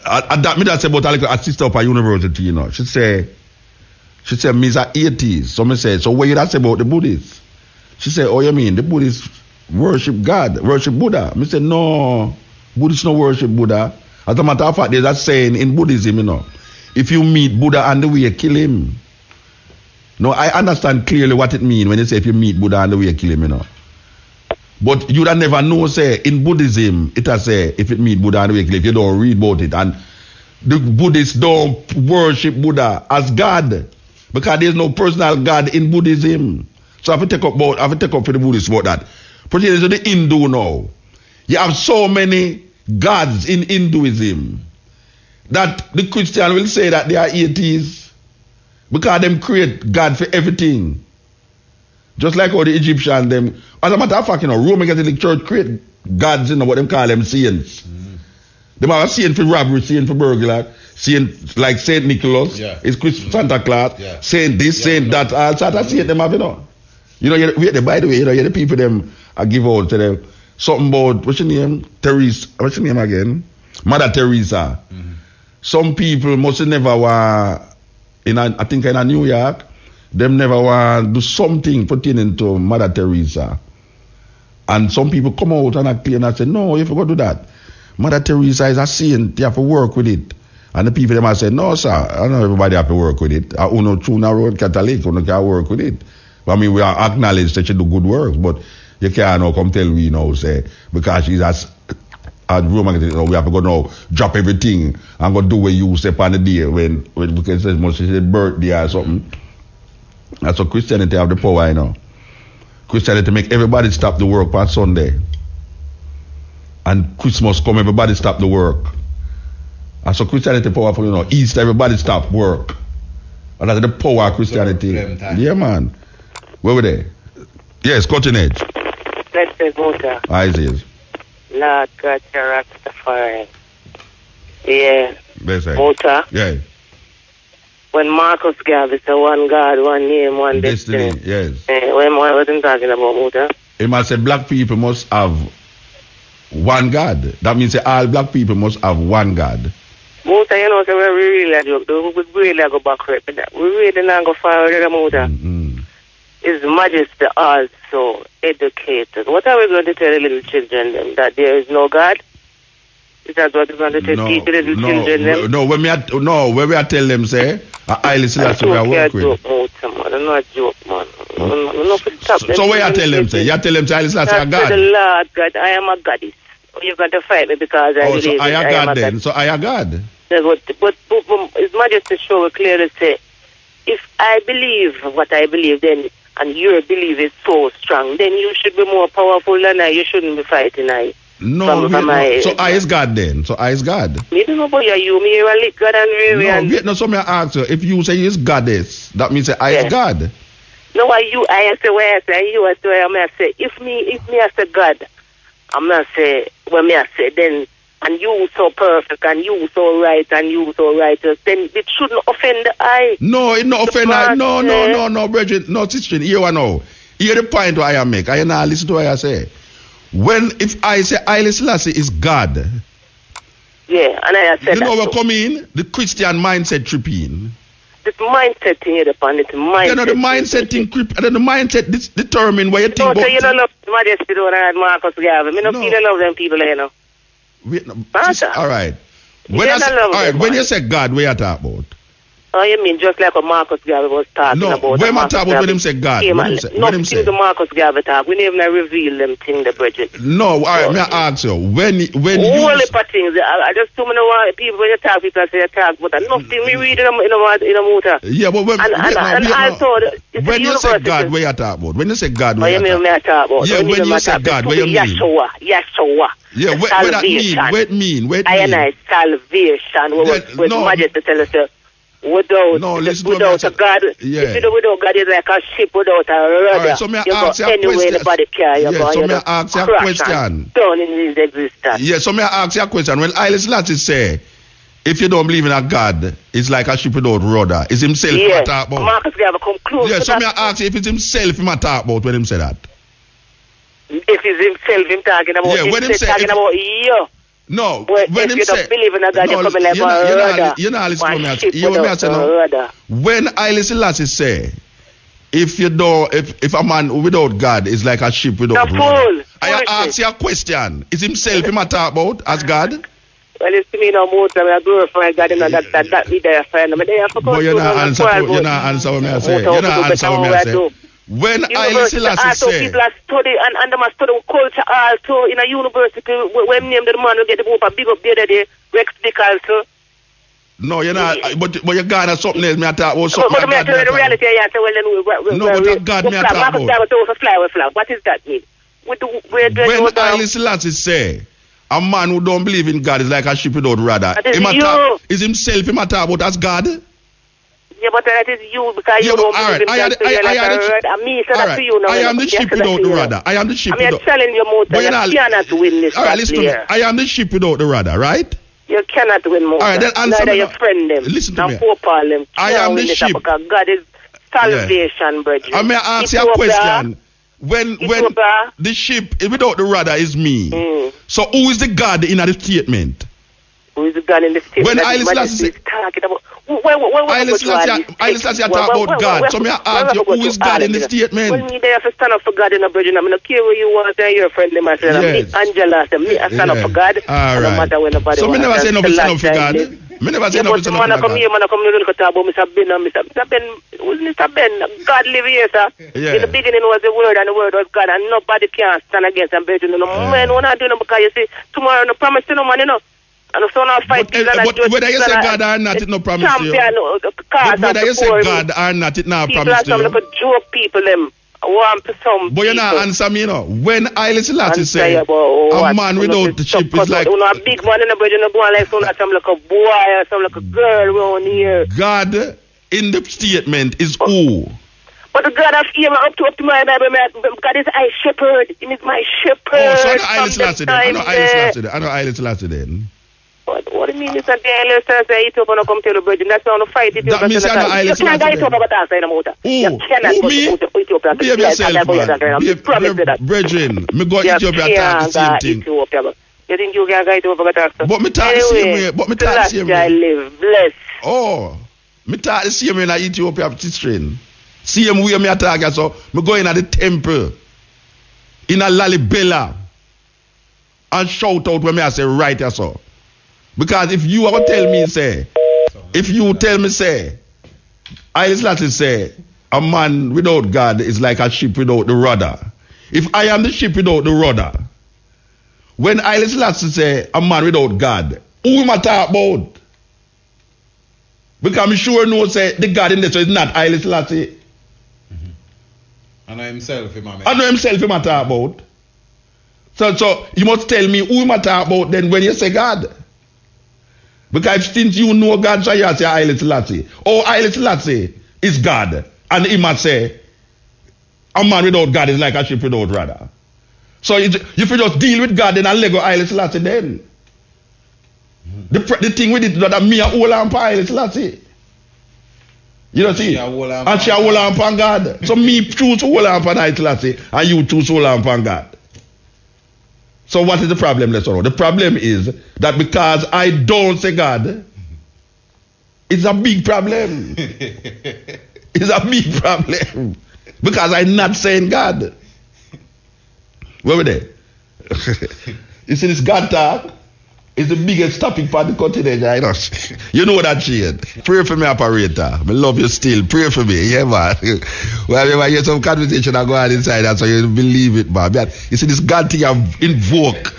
That me that say about a sister up at university, you know. She say me's a atheist. So me say, so what you that say about the Buddhists? She say, oh, you mean the Buddhists worship God, worship Buddha? Me say, no, Buddhists no worship Buddha. As a matter of fact, there's a saying in Buddhism, you know, if you meet Buddha on the way, kill him. No, I understand clearly what it means when they say if you meet Buddha on the way, kill him, you know. But you don't never know, say, in Buddhism, it has say, if it meet Buddha on the way, kill him, if you don't read about it. And the Buddhists don't worship Buddha as God, because there's no personal God in Buddhism. So I have to take up for the Buddhists about that. Particularly to the Hindu now. You have so many gods in Hinduism that the Christian will say that they are atheists because them create God for everything. Just like how the Egyptians, them, as a matter of fact, you know, Roman Catholic Church create gods, you know, what them call them saints. Mm-hmm. They have a saint for robbery, saint for burglar, saint like Saint Nicholas, it's Santa Claus, saint this, saint that, all sorts of saint them have, you know. You know, by the way, you know, the people them I give out to them something about, what's your name? Teresa, what's your name again? Mother Teresa. Mm-hmm. Some people must never want, I think in New York, them never want to do something pertaining to Mother Teresa. And some people come out and claim and say, no, you forgot to do that. Mother Teresa is a saint, you have to work with it. And the people them say, no, sir, I know everybody have to work with it. I know true road Catholic, who can work with it. I mean, we are acknowledged that she do good work, but you can't now come tell me, you know, say, because she's as Roman, you know, we have to go now, drop everything and go do what you say on the day when because she said birthday or something. That's what Christianity have the power, you know. Christianity make everybody stop the work on Sunday. And Christmas come, everybody stop the work. And so Christianity powerful, you know. Easter, everybody stop work. And that's the power of Christianity. Yeah, man. Where were they? Yes, cutting edge. Blessed Buddha. Isaiah. Lord God, your Rastafari. Yeah. Blessed. Buddha. Yeah. When Marcus gave us a one God, one name, one destiny. Yes. What was he talking about, Buddha? He must say black people must have one God. That means all black people must have one God. Buddha, you know, so we really joke. We really go backward. We really not go forward, Buddha. His Majesty also educated. What are we going to tell the little children them? That there is no God? Is that what we're going to teach the little children them? No, when we are tell them, say, I Selassie we are work with. I'm not joke, man. So what you tell them, say? You tell them, say, I Selassie are God? The Lord God, I am a goddess. You're going to fight me because I believe so I am God then. So I am God. But His Majesty show clearly say, if I believe what I believe, then and your belief is so strong, then you should be more powerful than I. You shouldn't be fighting I. No, so I is God then. So I is God. Me don't know about you. Me you are God and no, no. So me ask you, if you say you is goddess, that means say I is God. No, why you? I say where I say you. I say I say if me I say God, I'm not say when me I say then. And you so perfect, and you so right, and you so righteous, then it shouldn't offend the eye. No, it not offend the eye. No, Bridget, no, sister, here I know. Here the point why I make. I now listen to what I say. If I say Haile Selassie is God. Yeah, and I said you know what come in? The Christian mindset tripping. This mindset thing here, the mindset. You know, the mindset thing creep, and then the mindset determine what you think about. So you don't love Majesty, don't have Marcus Garvey. I don't feel love them people, you know. All right. When you say God, what you talk about? Oh, you mean just like what Marcus Garvey was talking about? No, when I talk about when him say God, when him say the Marcus Garvey talk, we never reveal them things, the Bridget. No, all right, may I ask you, when you... All the things, I just too many people, when you talk, people say you talk, but nothing we read in a motor. Yeah, but when... when you say God, what you talk about? When you say God, what you talk about? Yeah, when you say God, what you mean? Yeshua. Yeah, what that mean? What I and I salvation, with Majesty tell us, without a God, without God is like a ship without a rudder. Right, so may I ask you a question? Nobody care. So may I ask you a question? Down in his existence. Yeah, so may I ask you a question? When Haile Selassie say, if you don't believe in a God, it's like a ship without rudder. Is himself yeah. he talk about? Marcus Garvey come close. Yeah, so may I ask you if it's himself he talk about when him say that? If it's himself him talking about, yeah, when him say talking about you. No, But when if you don't believe in a God, no, you come like you're not listening to me. You want me to say no? When Haile Selassie say, if a man without God is like a ship without rudder. I ask you a question. Is himself him a talk about as God? Well, it's to me no more time I glorify God and that be there for him. But you're not answer what I say. You're not answer what I say. When Haile Selassie say, people are study and they must study culture also in a university. When name the man will get the book and big up the other day, Rex Dick also. No, you're not. But you're God or something else. Me talk about something. But me tell you the reality. I say, well, then no, but God me talk about. What is that mean? When Haile Selassie say, a man who don't believe in God is like a ship without rudder. Is himself him talk about as God? Yeah, but that is you because you don't believe in God. I am the ship without the rudder. I am the ship without. I'm telling you, Mota, you cannot win this. All right, listen to me. I am the ship without the rudder, right? You cannot win, Mota. All right, then answer me. Your friend them. Listen to me. Them. I am the ship. Because God is salvation, brother. I may ask you a question. When the ship without the rudder is me, so who is the God in the statement? Who is the God in the statement? When Haile Selassie talking about Haile Selassie talk about God, so me ask you, who is God in the statement? When me there for stand up for God in a virgin, I'm not care where you want to your friend them. I said, yes. Angela said, me I stand up for God. All right. No matter when nobody so me never say nothing stand up for God. Me never say nothing stand up for God. Man come here, talk about Mr. Ben. Who's Mr. Ben? God live here, sir. In the beginning was the word, and the word was God, and nobody can stand against him. No man, we're not doing it because you see, tomorrow no promise to no man, you know. And so now fight but whether you say God or not, it no promise to you. But whether you say God or not, it no promise to you. People are some joke people them. Want some. But you not answer me, you know. When Haile Selassie say a man without the ship is like. You know, a big man in the bridge, you go like some like a boy or some like a girl around here. God in the statement is who? But the God of him up to my Bible, God is my shepherd. He is my shepherd. Oh, so I know Haile Selassie then. I know Haile Selassie then. What do you mean? It's a day say Ethiopia no come tell the virgin. That's on the fight. That means I know Haile Selassie. You can't go Ethiopia but answer in the motor. You cannot go to Ethiopia. Behave yourself, man. Brethren, me go Ethiopia and talk the same thing. You think you can go Ethiopia but answer? But me talk the same way. But me talk the same way. I live blessed. Oh, me talk the same way in Ethiopia teaching. Same way me talk so. Me go in at the temple in a Lalibela and shout out when me I say right or so. Because if you ever tell me, say, Haile Selassie say, a man without God is like a ship without the rudder. If I am the ship without the rudder, when Haile Selassie say, a man without God, who am I talk about? Because I'm sure no say, the God in this is not Haile Selassie. Mm-hmm. I know himself, him I talk about. So you must tell me who am I talk about then when you say God. Because since you know God, so you say Haile Selassie. Oh, Haile Selassie is God. And he must say, a man without God is like a ship without rudder. So if you just deal with God, then I'll let go Haile Selassie then. Mm-hmm. The thing with it is that me a hold on for Haile Selassie. You know see? And she a hold on for God. So me choose to hold on for Haile Selassie and you choose to hold on for God. So what is the problem, let's know? The problem is that because I don't say God, it's a big problem. It's a big problem. Because I'm not saying God. Where were they? You see this God talk is the biggest topic for the continent. I know. You know that shit. Pray for me, operator. I love you still. Pray for me. Yeah, man. Whenever I hear some conversation, I go on inside that so you believe it, man. You see this God thing I invoke.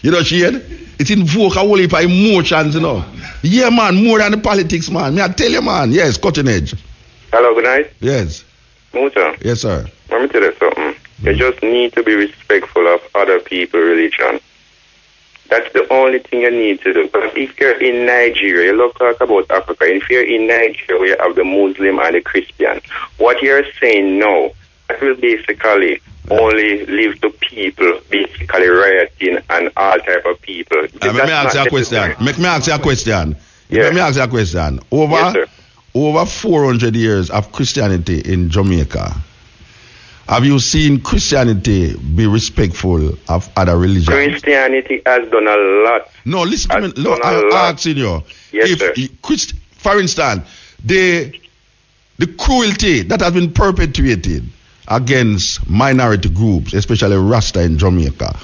You know, Shane? It invoke a whole heap of emotions, you know. Yeah, man, more than the politics, man. Me, I tell you, man. Yes, cutting edge. Hello, good night. Yes. Muta. Yes, sir. Let me tell you something. You just need to be respectful of other people's religion. That's the only thing you need to do. But if you're in Nigeria, you love to talk about Africa. If you're in Nigeria, where you have the Muslim and the Christian, what you're saying now, that will basically only leave to people basically rioting and all type of people. Let me ask you a question. Let me ask you a question. Yeah. Let me ask you a question. Over 400 years of Christianity in Jamaica, have you seen Christianity be respectful of other religions? Christianity has done a lot No, listen to me. Has Look, done a I'm lot. asking you. Yes, sir. For instance, the cruelty that has been perpetuated against minority groups, especially Rasta in Jamaica,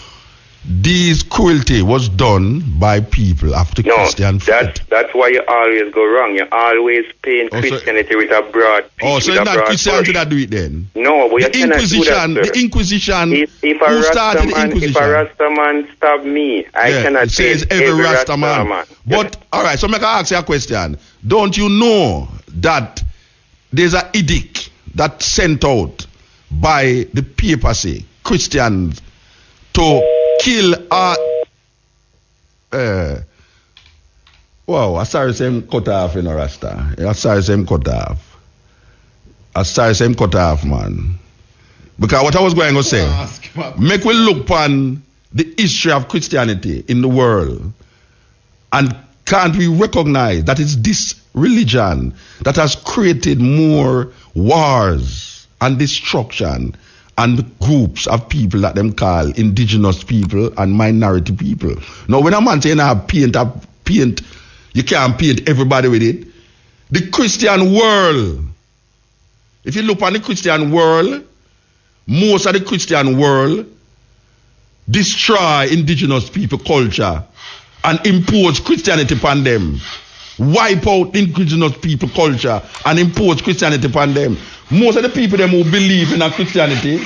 this cruelty was done by people of the Christian faith. That's why you always go wrong. You always paint Christianity with a broad piece. Oh, so it's not Christianity that do it then? No, but you cannot do that, sir. The Inquisition, if who started the Inquisition? If a Rasta man stab me, I cannot say every Rasta man. But, all right, so I can ask you a question. Don't you know that there's an edict that's sent out by the papacy, Christians, to kill wow, I started saying cut off in a Rasta. I started saying cut off, man. Because what I was going to say, make we look upon the history of Christianity in the world, and can't we recognize that it's this religion that has created more wars and destruction and groups of people that them call indigenous people and minority people. Now, when a man saying paint, you can't paint everybody with it. The Christian world, if you look on the Christian world, most of the Christian world destroy indigenous people culture and impose Christianity upon them. Wipe out indigenous people culture and impose Christianity upon them. Most of the people them who believe in a Christianity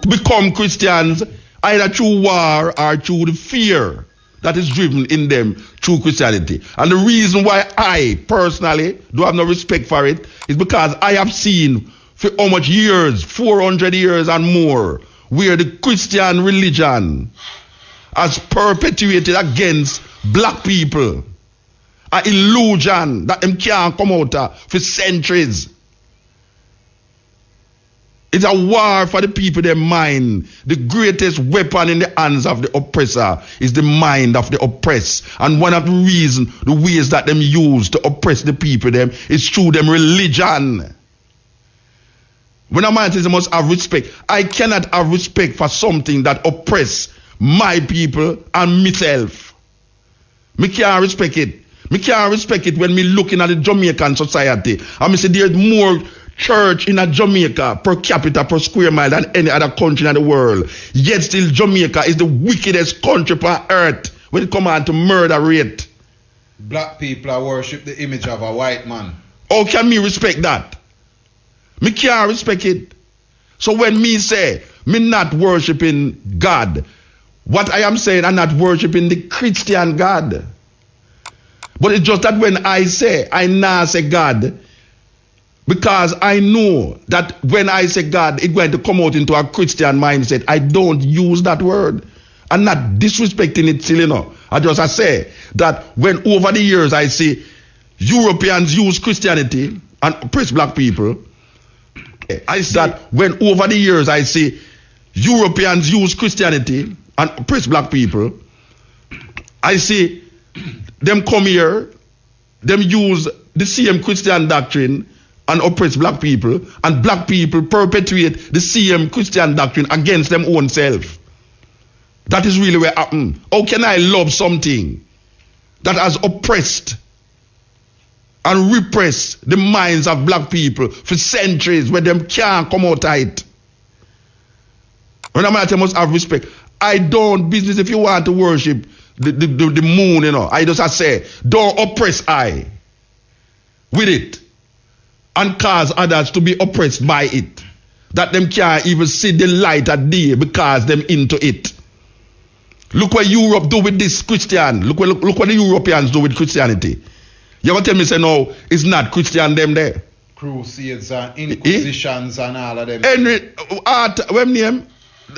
become Christians either through war or through the fear that is driven in them through Christianity. And the reason why I personally do have no respect for it is because I have seen for how much years, 400 years and more, where the Christian religion has perpetuated against black people an illusion that them can't come out of for centuries. It's a war for the people, their mind. The greatest weapon in the hands of the oppressor is the mind of the oppressed. And one of the ways that them use to oppress the people them is through them religion. When a man says he must have respect, I cannot have respect for something that oppress my people and myself. Me can't respect it. Me can't respect it when me looking at the Jamaican society and me say there's more church in a Jamaica per capita per square mile than any other country in the world. Yet still Jamaica is the wickedest country on earth when it comes on to murder rate. Black people are worship the image of a white man. How can me respect that? Me can't respect it. So when me say me not worshiping God, what I am saying, I'm not worshiping the Christian God. But it's just that when I say, I now say God, because I know that when I say God, it's going to come out into a Christian mindset. I don't use that word. I'm not disrespecting it still, you know. I say that when over the years I see Europeans use Christianity and oppress black people, I see that when over the years I see Europeans use Christianity and oppress black people, I see them come here, them use the same Christian doctrine and oppress black people, and black people perpetuate the same Christian doctrine against them own self. That is really where happen. How can I love something that has oppressed and repressed the minds of black people for centuries where them can't come out of it? When I'm at, I must have respect. I don't business if you want to worship the moon, you know. I just say, don't oppress I with it and cause others to be oppressed by it. That them can't even see the light of day because them into it. Look what Europe do with this Christian. Look what the Europeans do with Christianity. You gonna tell me say no, it's not Christian them there. Crusades and inquisitions and all of them. Henry when name?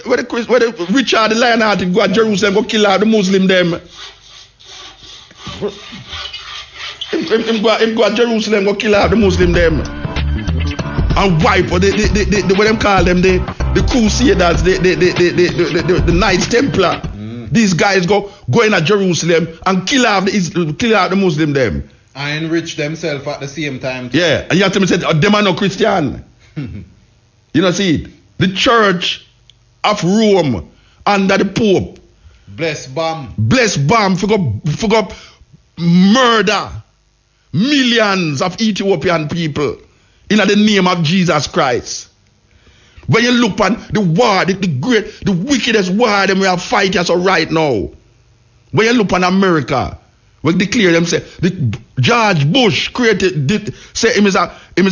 Where the Richard the Lionhearted go to Jerusalem go kill out the Muslim them. Him go to Jerusalem go kill out the Muslim them. And wipe what them call them the Crusaders, the Knights Templar. These guys go in at Jerusalem and kill out the Muslim them. And enrich themselves at the same time. Yeah, and you have to say them are no Christian. You know, see it. The Church of Rome under the Pope Bless bomb. Bless bomb for go murder millions of Ethiopian people in the name of Jesus Christ. When you look on the war, the wickedest war that we are fighting so right now. When you look on America, we declare them say the George Bush say him is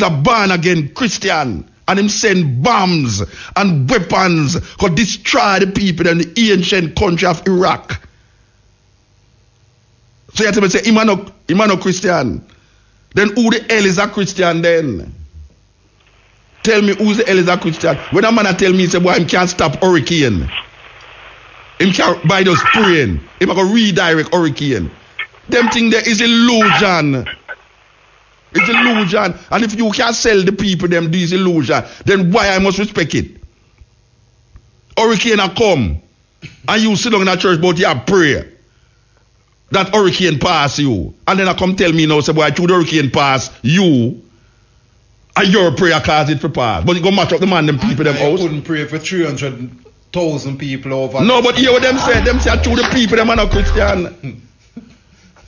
a born again Christian, and him send bombs and weapons to destroy the people in the ancient country of Iraq. So you have to say him no Christian. Then who the hell is a Christian then? Tell me who's the hell is a Christian. When a man tell me, say, boy, him can't stop hurricane. Him can't buy those praying. Him can redirect hurricane. Them thing there is illusion. It's illusion. And if you can't sell the people them this illusion, then why I must respect it? Hurricane a come. And you sit down in a church but you have prayer. That hurricane pass you. And then I come tell me now, say, boy, through the hurricane pass you. And your prayer cause it for pass. But you go match up the man, them people, them house. I couldn't pray for 300,000 people over. No, but hear what them say. Them say through the people, them are not Christian.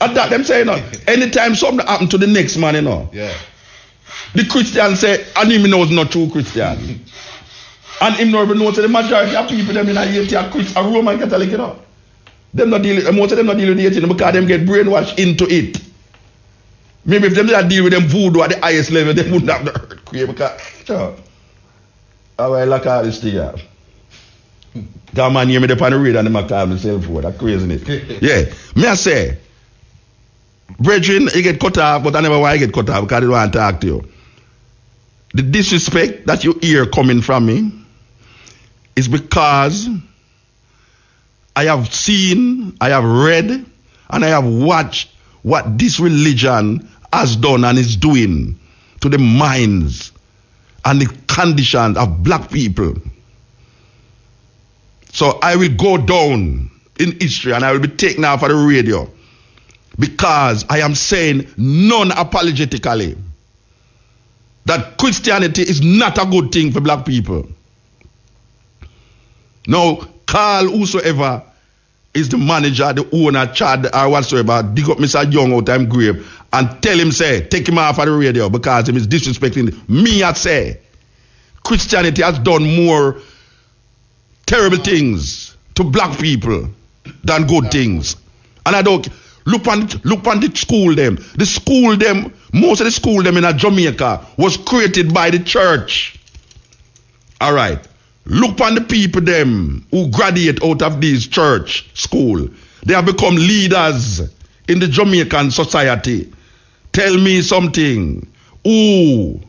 And that them say, you know, anytime something happen to the next man, you know. Yeah. The Christian say, and him knows not true Christian. And him not even know, so the majority of people, them in Haiti are Christian, are Roman Catholic, you know. Them not deal, most of them not deal with the Haiti because them get brainwashed into it. Maybe if them did deal with them voodoo at the highest level, they wouldn't have the earthquake. Because, sure. I will like all this thing here. That man hear me up on the radio and them call himself for that crazy it. Yeah. Me I say, brethren, you get cut off, but I never want to get cut off because I don't want to talk to you. The disrespect that you hear coming from me is because I have seen, I have read, and I have watched what this religion has done and is doing to the minds and the conditions of black people. So I will go down in history and I will be taken off of the radio because I am saying non-apologetically that Christianity is not a good thing for black people. Now, call whosoever is the manager, the owner, Chad, or whatsoever, dig up Mr. Young out of him grave and tell him, say, take him off of the radio because he is disrespecting me. I say, Christianity has done more terrible things to black people than good things. And I don't, look on the school them. The school them, most of the school them in Jamaica was created by the church. All right. Look on the people them who graduate out of this church school. They have become leaders in the Jamaican society. Tell me something. Who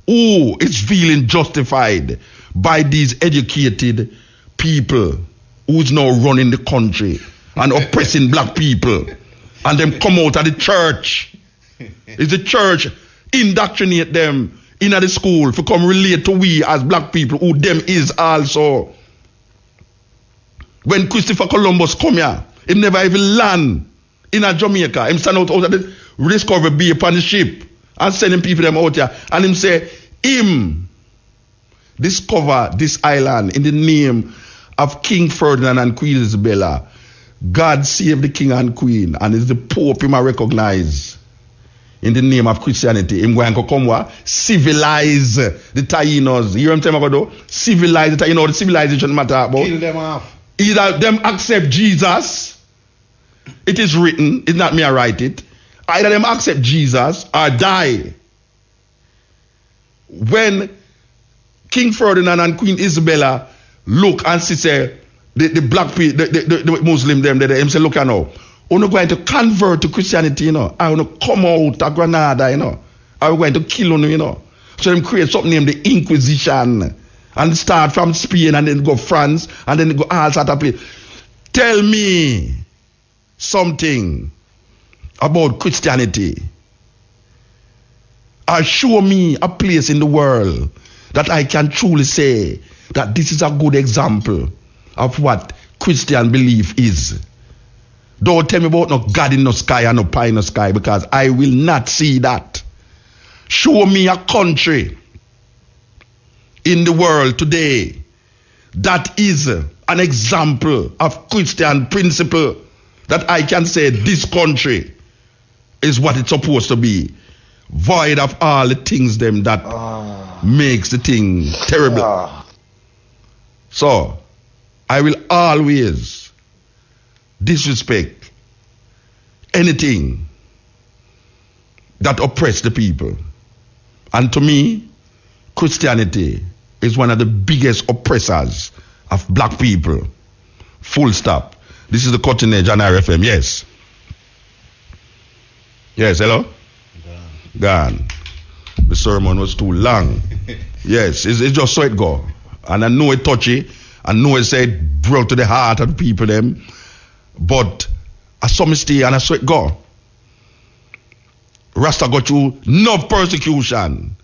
is feeling justified by these educated people who's now running the country and oppressing black people and them come out of the church? Is the church indoctrinate them in the school for come relate to we as black people who them is also. When Christopher Columbus come here, he never even land in a Jamaica. Him stand out of the Discovery Bay upon the ship and sending people them out here. And him say, him discover this island in the name of King Ferdinand and Queen Isabella. God save the king and queen, and it's the Pope him I recognize. In the name of Christianity, him going to come what? Civilize the Tainos. You hear what I'm saying about? Civilize the Tainos. You know the civilization matter about? Kill them off. Either them accept Jesus. It is written. It's not me I write it. Either them accept Jesus or die. When King Ferdinand and Queen Isabella look and see say the black people, the Muslim them, they say, look now. We're not going to convert to Christianity, you know. I want to come out of Granada, you know. I'm going to kill you, you know. So them create something named the Inquisition and start from Spain and then go France and then go all sort of place. Tell me something about Christianity. Or show me a place in the world that I can truly say that this is a good example of what Christian belief is. Don't tell me about no God in the sky and no pie in the sky because I will not see that. Show me a country in the world today that is an example of Christian principle that I can say this country is what it's supposed to be, void of all the things them that makes the thing terrible. So I will always disrespect anything that oppress the people. And to me, Christianity is one of the biggest oppressors of black people. Full stop. This is the Cutting Edge on RFM. Yes. Yes, hello? Gone. The sermon was too long. Yes, it's just so it go. And I know it touchy. I know it said brought to the heart of the people them. But I saw me stay and I saw it go. Rasta got through no persecution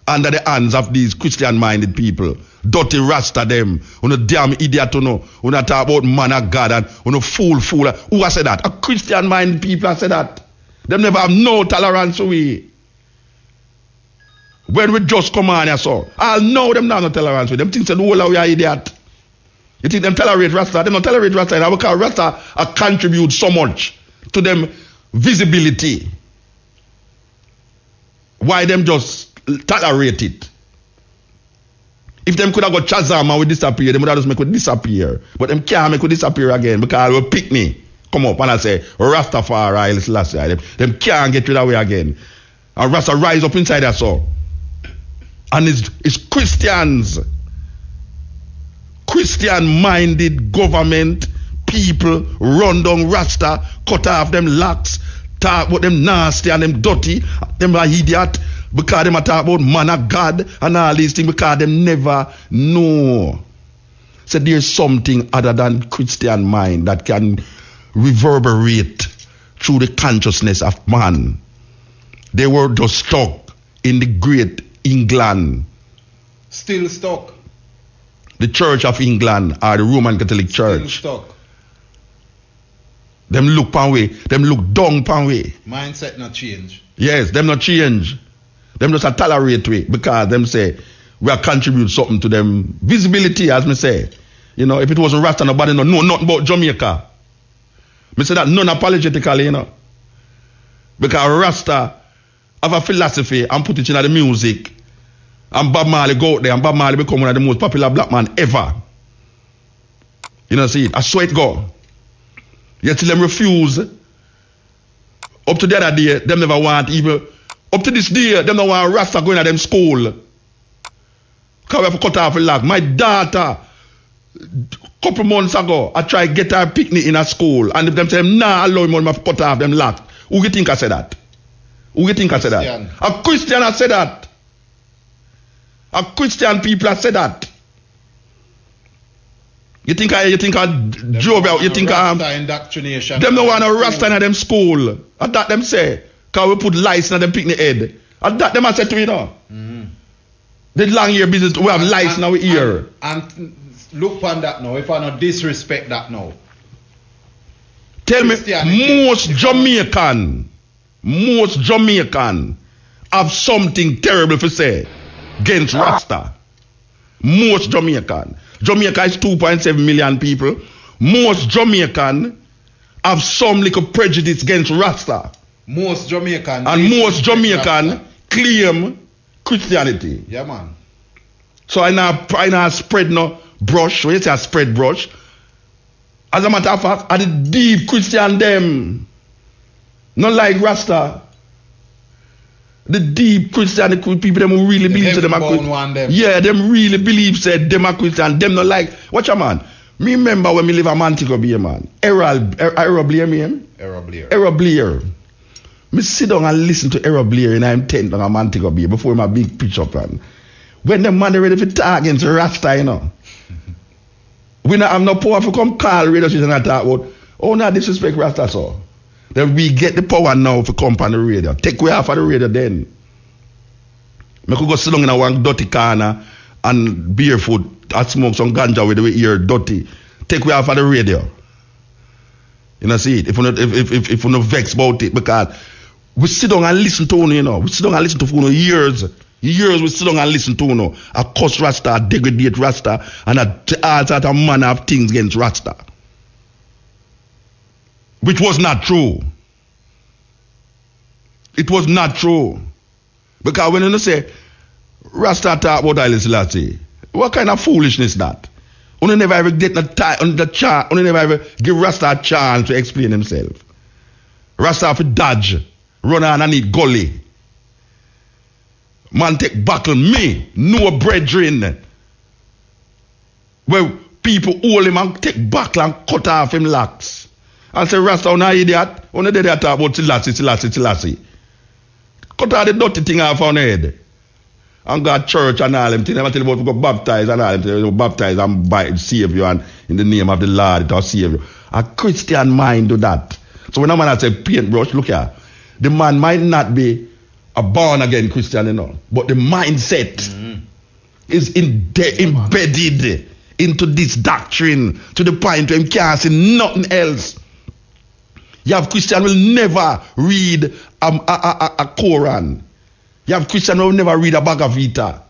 under the hands of these Christian-minded people. Dirty Rasta them. You damn idiot you know. You talk about man of God and you fool. Who has said that? A Christian-minded people have said that. Them never have no tolerance for we. When we just come on here, so I'll know them not no tolerance with them. Think that all we are idiot. You think them tolerate Rasta? Them not tolerate Rasta. And because Rasta contribute so much to them visibility. Why them just tolerate it? If them could have got Shazam and we disappear, them would have just make it disappear. But them can't make it disappear again because we pick me. Come up and I say, Rastafari, last year. Them can't get rid of it again. And Rasta rise up inside us so. And it's Christians, Christian-minded government, people run down Rasta, cut off them locks, talk about them nasty and them dirty, them are idiot, because them talk about man of God and all these things, because them never know. So there's something other than Christian mind that can reverberate through the consciousness of man. They were just stuck in the great England. Still stuck. The Church of England or the Roman Catholic Church. Still stuck. Them look pan way. Them look down pan way. Mindset not change. Yes, them not change. Them just a tolerate way because them say we are contribute something to them visibility, as me say. You know, if it wasn't Rasta, nobody know nothing about Jamaica. Me say that non-apologetically, you know. Because Rasta have a philosophy and put it in the music. And Bob Marley go out there and Bob Marley become one of the most popular black man ever. You know, see it. I swear it go. Yet till them refuse. Up to the other day, them never want even. Up to this day, them don't want Rasta going to them school. Because we have to cut off a lag. My daughter, couple months ago, I tried to get her picnic in a school. And if them say, nah, allow him to cut off them lag. Who you think I said that? Who you think I said that? A Christian has said that. A Christian people have said that. You think I drove out? You think indoctrination? Them no want a Rasta in them school. At that them say, cause we put lights in them picnic head. At that them I said to you know. The long year business, we have lights in our ear. And look on that now. If I not disrespect that now. Tell me, most Jamaican have something terrible to say against Rasta. Most Jamaican. Jamaica is 2.7 million people. Most Jamaican have some little prejudice against Rasta. Most Jamaican. And most Jamaican claim Christianity. Yeah, man. So I now spread no brush. When you say I spread brush, as a matter of fact, are the deep Christian them. Not like Rasta. The deep Christian people them who really believe them are Christian. Yeah, them really believe said them are Christian. Them not like watch a man. Me remember when me live a Montego Bay, man. Errol Blair, me. Errol Blair. Me sit down and listen to Errol Blair in I'm tent on a Montego Bay before my big picture plan. When the man ready for talk against Rasta, you know. I'm not poor for come call radio station and talk about not disrespect Rasta so. Then we get the power now to come on the radio. Take away half of the radio then. I could go sit down in a one dirty corner and barefoot and smoke some ganja with the ear dirty. Take away half of the radio. You know, see it. If you not vex about it, because we sit down and listen to you know. We sit down and listen to for years. Years we sit down and listen to, you know, a cuss Rasta, a degrade Rasta, and all sort of manner of things against Rasta. Which was not true. It was not true. Because when you say, Rasta talk about Haile Selassie, what kind of foolishness that? You never ever get the chance, you never ever give Rasta a chance to explain himself. Rasta have to dodge, run on and eat gully. Man take buckle me, no brethren. Where people hold him and take buckle and cut off him locks. And say, Rasta, you're an idiot. You're not talk about Selassie. Cut out the dirty thing off on head. And go to church and all them things. I tell you about go baptize and all them things. Baptize and save you and in the name of the Lord it will save you. A Christian mind do that. So when a man say paintbrush, look here. The man might not be a born again Christian, you know, but the mindset is embedded into this doctrine to the point where he can't see nothing else. You have Christian will never read a Quran. You have Christian who will never read a Bhagavad Gita.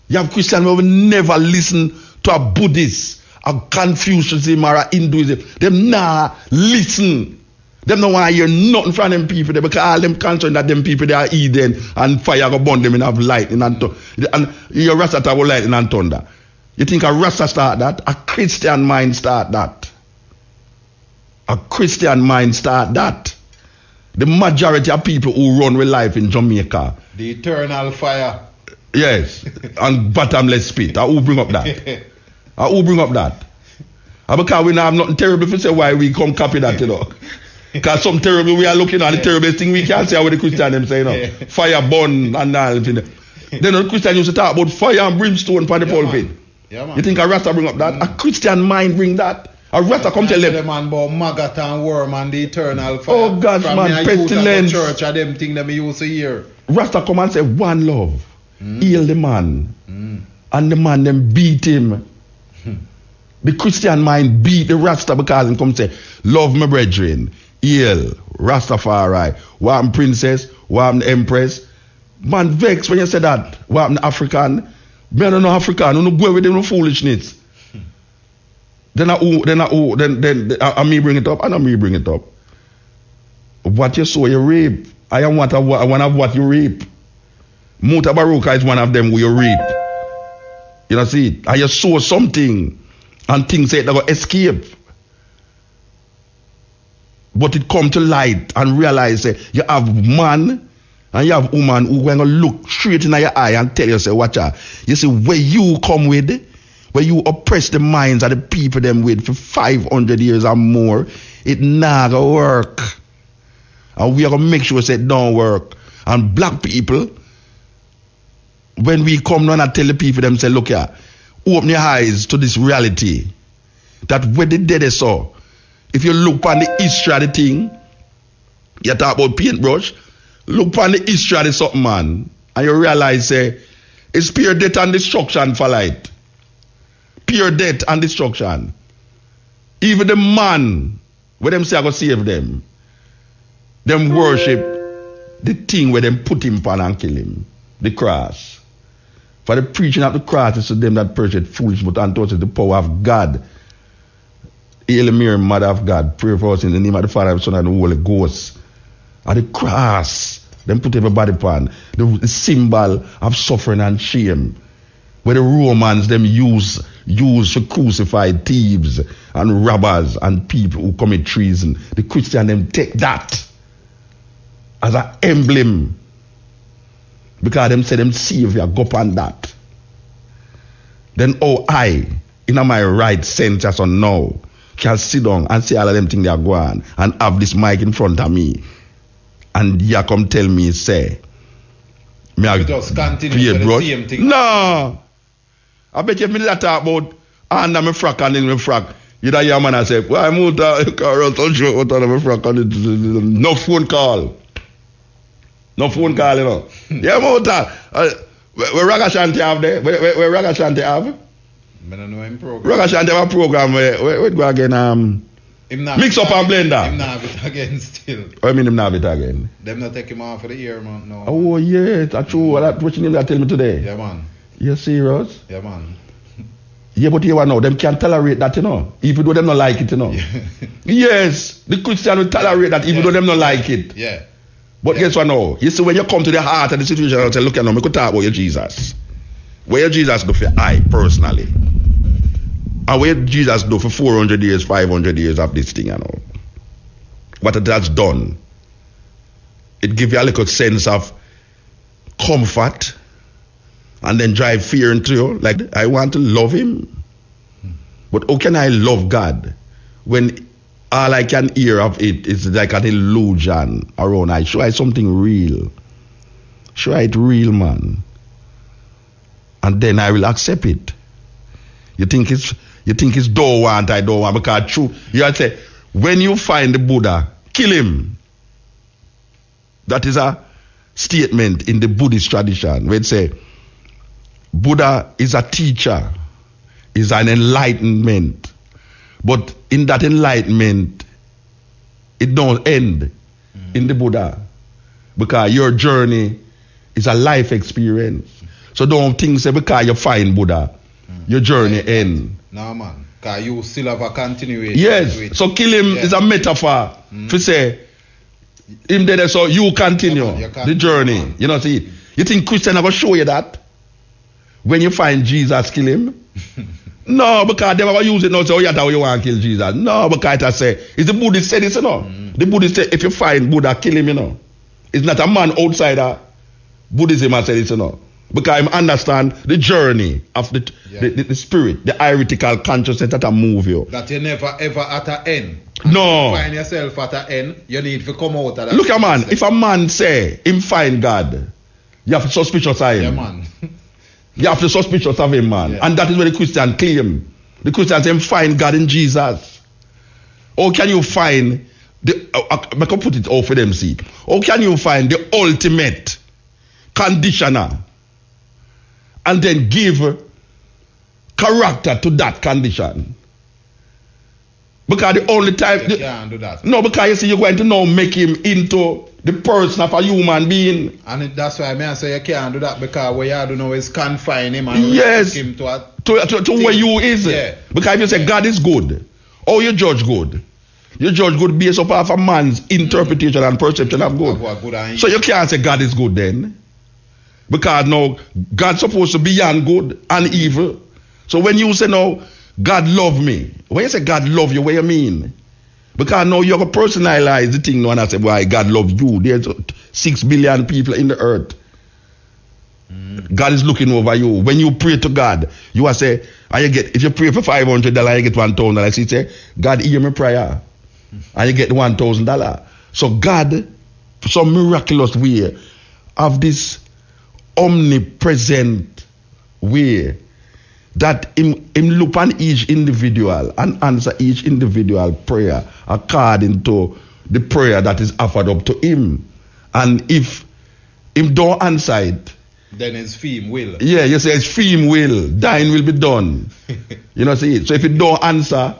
You have Christian who will never listen to a Buddhist, a Confucianism or a Hinduism. Them nah listen. Them don't want to hear nothing from them people there because all them concerned that them people they are Eden and fire go burn them in have lightning and your Rasta have lightning and thunder. You think a Rasta start that? A Christian mind start that. A Christian mind start that. The majority of people who run with life in Jamaica. The eternal fire. Yes. And bottomless pit. Who bring up that? Who bring up that? Because we now have nothing terrible to say why we come copy that, you know. Because some terrible, we are looking at the terrible thing we can't say how the Christian them say, you know. Fire burn and all. Then the Christian used to talk about fire and brimstone for the pulpit. Yeah, man. You think a Rasta bring up that? A Christian mind bring that? A Rasta come tell them. The man about maggot and worm and the eternal fire. Oh God, man, pestilence. Church of them thing them used to hear. Rasta come and say one love. Heal the man. And the man them beat him. The Christian mind beat the Rasta because he come say, love my brethren. Heal. Rastafari. What happened princess? What happened empress? Man vex when you say that. What happened African? Me I don't know African. You don't go with them no foolishness. Then I me bring it up, and I me bring it up. What you sow, you reap. I am one of what you reap. Mutabaruka is one of them who you reap. You know, see it? And you sow something, and things say they go escape. But it come to light and realize you have man and you have woman who going to look straight in your eye and tell you, say, watch out. You see, where you come with, where you oppress the minds of the people them with for 500 years or more, it not gonna work. And we are gonna make sure it don't work. And black people, when we come down and tell the people them, say, look here, open your eyes to this reality. That when the dead saw, if you look on the history of the thing, you talk about paintbrush, look on the history of the something, man, and you realize, say, it's pure death and destruction for light. Pure death and destruction. Even the man, where them say I go save them worship the thing where them put him upon and kill him. The cross. For the preaching of the cross is to them that purchase foolish, but unto us is the power of God. Hail Mary, Mother of God, pray for us in the name of the Father, the Son, and the Holy Ghost. At the cross, them put everybody upon the symbol of suffering and shame. Where the Romans them use to crucify thieves and robbers and people who commit treason. The Christian them take that as an emblem. Because them say them Savior go upon that. Then I, in my right sense as on now, can sit down and see all of them things they are going and have this mic in front of me. And you come tell me, say, me I just continue to the same thing. No. I bet you if me talk about under my frack and in my frack, you know your man I say, why move to show out of my frack and no phone call. No phone call, you know. Yeah, move to where Raga Shanti have there? Where Raga Shanti have? I don't know him program. Raga Shanti have a program where go again Mix up and blend that. Him not have it again still. I mean him not have it again. Them not take him off for the ear, man. No. Oh yeah, that's true. That what you name that tell me today. Yeah, man. You serious? Yeah, man. Yeah, but you know, them can't tolerate that, you know. Even though them not like it, you know. Yes, the Christian will tolerate that even though them not like it. Yeah. But guess what now? You see, when you come to the heart of the situation and say, look, now, I could talk about your Jesus. Where your Jesus do for I personally? And where Jesus do for 400 years, 500 years of this thing, you know? What it has done, it gives you a little sense of comfort and then drive fear into you. Like, I want to love him. But how can I love God when all I can hear of it is like an illusion around? I show it something real. Show it real, man. And then I will accept it. You think it's don't want, I don't want, because true. You have to say, when you find the Buddha, kill him. That is a statement in the Buddhist tradition where it say Buddha is a teacher, is an enlightenment. But in that enlightenment, it don't end in the Buddha. Because your journey is a life experience. So don't think say because you find Buddha, your journey end. No, man. Because you still have a continuation. Yes. So kill him is a metaphor to say him there so you continue the journey. You know, see. You think Christian are going to show you that? When you find Jesus, kill him? No, because they never use it now. So, oh, yeah, that's how you want to kill Jesus. No, because I say, it's the Buddhist said this, you know. The Buddhist said, if you find Buddha, kill him, you know. It's not a man outsider. Buddhism has said this, you know. Because I understand the journey of the spirit, the heretical consciousness that move you. That you never ever at an end. No. You find yourself at an end, you need to come out of that. Look at man, if a man say him find God, you have to suspicious of him. Yeah, man. You have to suspicious of him, man. Yeah. And that is what the Christian claim. The Christian say find God in Jesus. Or can you find I can put it all for them see. Or can you find the ultimate conditioner and then give character to that condition? Because the only time you can't do that. No, because you see you're going to now make him into the person of a human being. And that's why I say you can't do that, because what you do now is confine him and yes, him to where you is. Yeah. Because if you say God is good, or you judge good. You judge good based upon a man's interpretation and perception of good. So you can't say God is good then. Because now God's supposed to be beyond good and evil. So when you say now God love me, when you say God love you, what you mean? Because now you're going to personalize the thing now and I say, why God love you. There's 6 billion people in the earth. God is looking over you. When you pray to God, you will say, if you pray for $500, you get $1,000. Like he say, God hear my prayer. And you get $1,000. So God, for some miraculous way, have this omnipresent way that him look on each individual and answer each individual prayer according to the prayer that is offered up to him. And if him don't answer it, then his fame will. Yeah, you say his fame will. Thine will be done. You know, see it. So if it don't answer,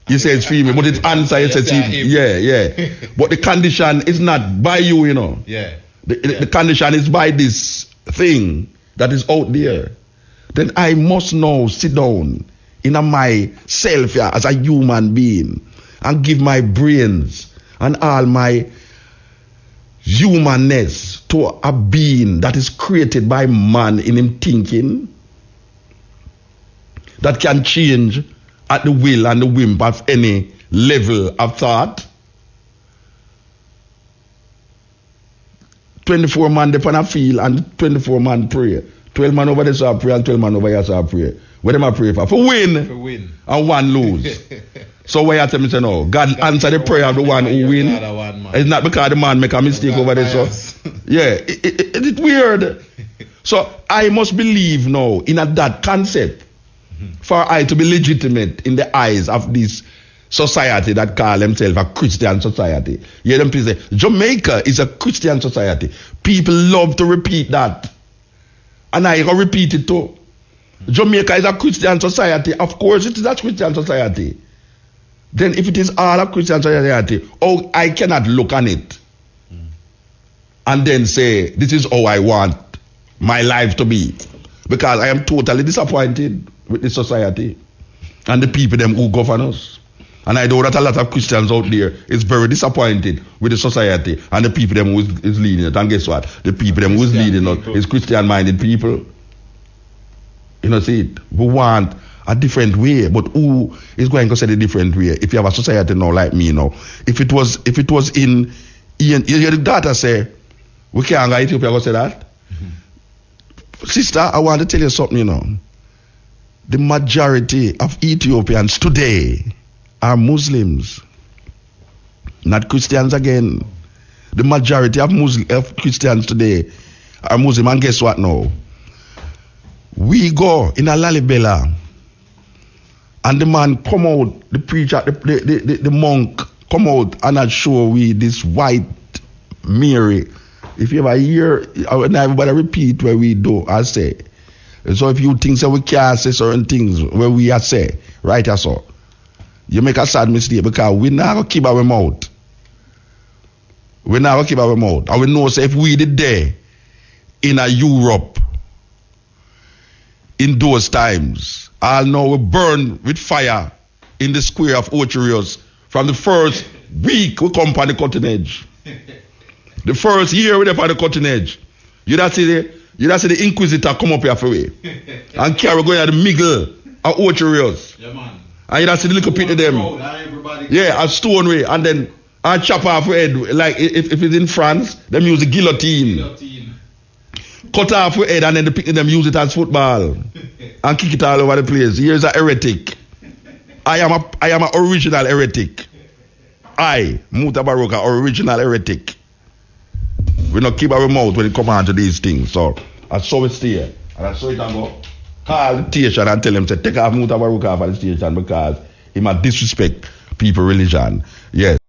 you say it's fame, but it answer, you say it's him. Yeah. But the condition is not by you, you know. Yeah. The condition is by this thing that is out there. Then I must now sit down in myself as a human being and give my brains and all my humanness to a being that is created by man in him thinking, that can change at the will and the whim of any level of thought. 24 man depend on feel and 24 man pray. 12 man over there so I pray and 12 man over here so I pray. What am I pray for? For win. For win. And one lose. So why you tell me say no? God answer the prayer of the one who win. It's not because the man make a mistake over there. So yeah, it's weird. So I must believe now in that concept for I to be legitimate in the eyes of this society that call themselves a Christian society. You hear them people say Jamaica is a Christian society. People love to repeat that. And I can repeat it too. Jamaica is a Christian society. Of course it is a Christian society. Then if it is all a Christian society, oh, I cannot look on it and then say, this is how I want my life to be. Because I am totally disappointed with the society and the people them who govern us. And I know that a lot of Christians out there is very disappointed with the society and the people them who is leading it. And guess what? The people them who is leading us is Christian-minded people. You know, see it? We want a different way, but who is going to say the different way? If you have a society now like me now, if it was in your daughter say, we can't go to Ethiopia, go say that. Sister, I want to tell you something, you know. The majority of Ethiopians today are Muslims, not Christians again. The majority of Christians today are Muslim, and guess what now? We go in a Lalibela, and the man come out, the preacher, the monk come out and show we this white Mary. If you ever hear, everybody repeat where we do, I say. So if you think that we can't say certain things where we are say, right or so, you make a sad mistake because we not going to keep our mouth. We not going to keep our mouth. And we know say if we did there in a Europe in those times, I'll know we burn with fire in the square of Ocherios from the first week we come on the cutting edge. The first year we there on the cutting edge. You don't see the Inquisitor come up here for we and carry going at the middle of Ocherios. Yeah, man. And you don't see the little pit of them. Yeah, a stone way. And then I chop off head. Like if it's in France, them use the guillotine. Cut off your head and then the picnic them use it as football and kick it all over the place. Here's a heretic. I am a original heretic. I, Mutabaruka, original heretic. We not keep our mouth when it come on to these things. So I saw it here. And I saw it and go call the station and tell them to take off Mutabaruka off of the station because he might disrespect people religion. Yes.